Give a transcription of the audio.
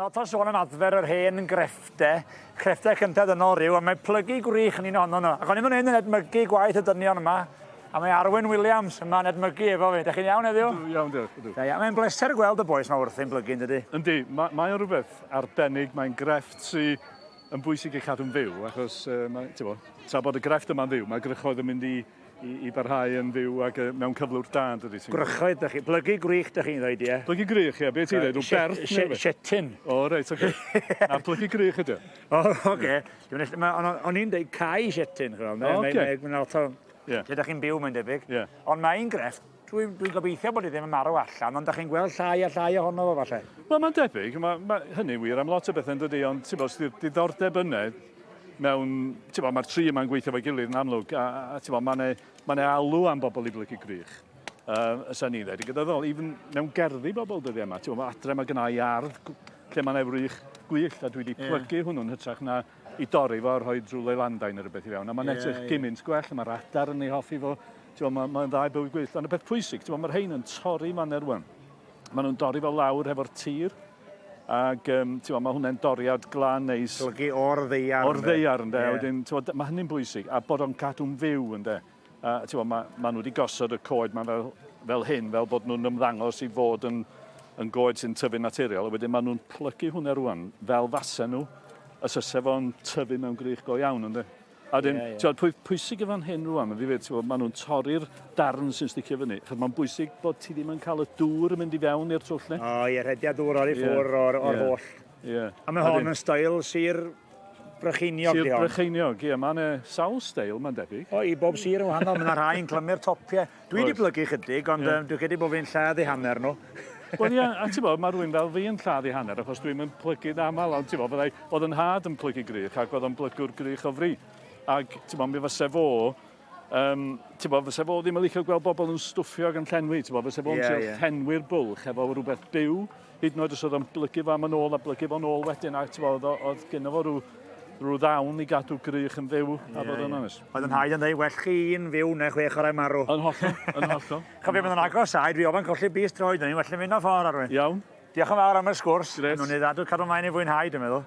Mae lot o sôn yn adfer yr hen grefftau. Crefftau cyntaf yn ôl ryw, a mae Blygu Gwrych yn un ohono nhw. Ac o'n i'n mynd yn edmygu gwaith y dynion yma. A mae Arwyn Williams yma'n edmygu efo fi. Dach chi'n iawn heddiw? Iawn, ydw. Mae'n bleser gweld y boes mae wrthi'n Blygu, ynddi? Yndi, mae'n rhywbeth arbennig. Mae'n grefft sy'n yn bwysig i cadw'n fyw, achos tra bod y grefft yma'n fyw, mae grychoedd yn mynd i barhau yn fyw ac mewn cyflwr da, dydy. Grychoedd, dach chi. Blygu Gwrych, dach chi'n dweud, ie? Blygu Gwrych, ie. Be ti'n dweud? Rwy'n berth? Sietin. O, reit, oce. A Blygu Gwrych ydy. O, oce. O'n i'n dweud cae sietin, chyfel. Mae'n lot o... Lle dach chi'n byw, mae'n debyg. Ond mae'n grefft, dwi'n gobeithio bod i ddim yn marw allan, ond dach chi'n gweld llai a llai ohono fo, falle? Wel, mae'n debyg. Hynny wir am lot o beth yn dydy, ond ti'n bod, diddordeb yna mewn... Mae'r tri yma'n gweithio fo'i gilydd yn amlwg, a mae'n alw am bobl i Blygu Gwrych. Ys ni'n dweud, gyda ddol, even mewn gerddi bobl dyddi yma. Mae adre yma gynnau ardd, lle mae'n efrych gwyllt, a dwi wedi plygu hwnnw'n hytrach na i dorri fo a rhoi drwy leilandain ar y beth i fewn. A mae'n edrych gymaint gwell, mae'r adar yn ei hoffi fo. Mae'n ddau bywyd gwyllt. Ond y beth pwysig, mae'r hein yn torri maner wan. Maen nhw'n dorri fo lawr hefo'r tir. Ac mae hwnna'n doriad glan neis. Golygu o'r ddeiar. O'r ddeiar, ynddo. Mae hynny'n bwysig. A bod o'n cadw'n fyw, ynddo. Mae nhw wedi gosod y coed yma fel hyn, fel bod nhw'n ymddangos i fod yn goed sy'n tyfu naturiol. A wedyn mae nhw'n plygu hwnna rwan fel fasen nhw. Os oes efo'n tyfu mewn grych go iawn, ynddo. A wedyn, pwysig efo'n hyn rwan, mae nhw'n torri'r darn sy'n sticio fyny. Mae'n bwysig bod ti ddim yn cael y dŵr yn mynd i fewn i'r twll, ne? O, ie, rhediad dŵr o'r i ffwr o'r holl. A mae hwn yn stael Sir Brycheiniog, di hon? Sir Brycheiniog, ie, mae'n sawl stael, mae'n debyg. O, i bob sir yn wahanol, mae'n rhai'n clymu'r topiau. Dwi wedi plygu chydig, ond dwi'n credu bod fi'n lladd i hanner nhw. Wel ie, a ti'n bod, mae rhywun fel fi yn lladd i hanner, achos dwi'n mynd plygu'n aml, ond ti'n bod, oedd yn had yn plygu grych, ac oedd yn plygwr grych o fri. Ac ti'n bod, mi fyse fo, fyse fo ddim yn licio gweld bobl yn stwffio ac yn llenwi, ti'n bod, fyse fo'n llenwi'r bwlch efo rhywbeth byw, hyd yn oed os oedd o'n plygu fo am yn ôl a plygu fo'n ôl wedyn, ac ti'n bod, oedd gynno fo rhyw ddawn i gadw grych yn fyw, a bod yn onest. Oedd yn haid yn dweud, well chi un fyw neu 6 o'r marw. Yn hollol, yn hollol. Chofio mynd yn agos aid, fi ofyn colli bus droed, ni'n well yn mynd o ffordd arwyn. Iawn. Diolch yn fawr am y sgwrs. Gret. Nw'n ei ddadw cadw maen i fwynhau, dwi'n meddwl.